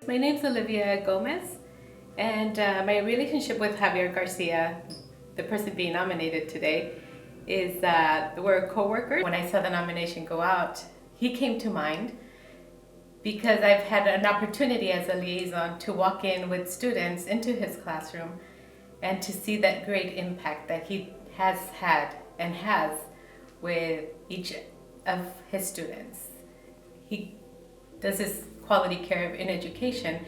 My name's Olivia Gomez, and my relationship with Javier Garcia, the person being nominated today, is we're co-workers. When I saw the nomination go out, he came to mind because I've had an opportunity as a liaison to walk in with students into his classroom and to see that great impact that he has had and has with each of his students. He does his quality care in education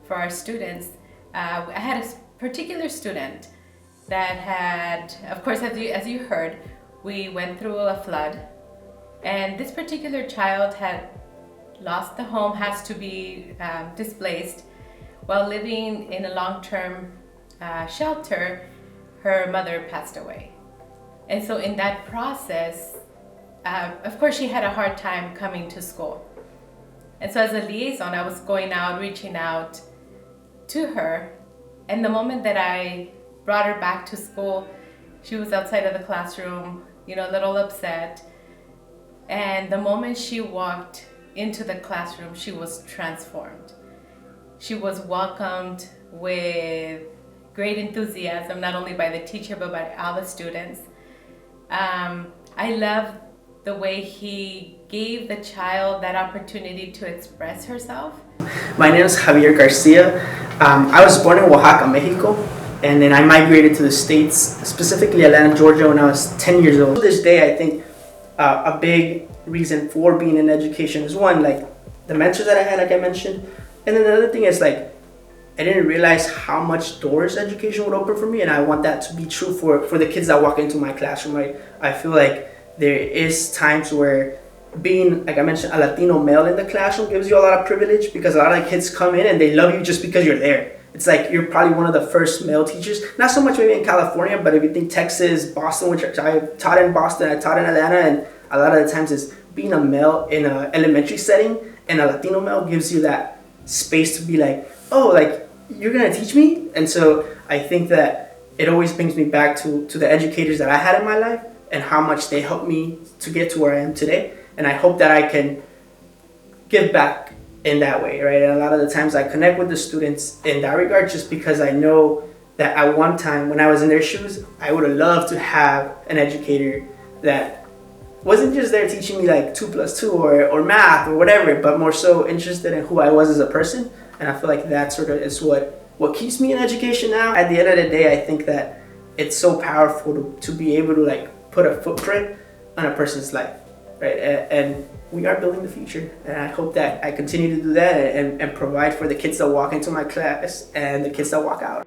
for our students. I had a particular student that had, of course, as you heard, we went through a flood, and this particular child had lost the home, has to be displaced. While living in a long-term shelter, her mother passed away. And so in that process, of course, she had a hard time coming to school. And so as a liaison, I was going out, reaching out to her. And the moment that I brought her back to school, she was outside of the classroom, a little upset. And the moment she walked into the classroom, she was transformed. She was welcomed with great enthusiasm, not only by the teacher, but by all the students. I love the way he gave the child that opportunity to express herself. My name is Javier Garcia. I was born in Oaxaca, Mexico, and then I migrated to the States, specifically Atlanta, Georgia, when I was 10 years old. To this day, I think a big reason for being in education is one, like the mentors that I had, like I mentioned, and then the other thing is I didn't realize how much doors education would open for me, and I want that to be true for the kids that walk into my classroom. Right? I feel like there is times where being, like I mentioned, a Latino male in the classroom gives you a lot of privilege, because a lot of kids come in and they love you just because you're there. It's like you're probably one of the first male teachers, not so much maybe in California, but if you think Texas, Boston, which I taught in Boston, I taught in Atlanta, and a lot of the times is being a male in an elementary setting and a Latino male gives you that space to be like, oh, like you're gonna teach me? And so I think that it always brings me back to the educators that I had in my life and how much they helped me to get to where I am today. And I hope that I can give back in that way, right? And a lot of the times I connect with the students in that regard, just because I know that at one time when I was in their shoes, I would have loved to have an educator that wasn't just there teaching me like 2 + 2 or math or whatever, but more so interested in who I was as a person. And I feel like that sort of is what keeps me in education now. At the end of the day, I think that it's so powerful to be able to put a footprint on a person's life, right? And we are building the future, and I hope that I continue to do that and provide for the kids that walk into my class and the kids that walk out.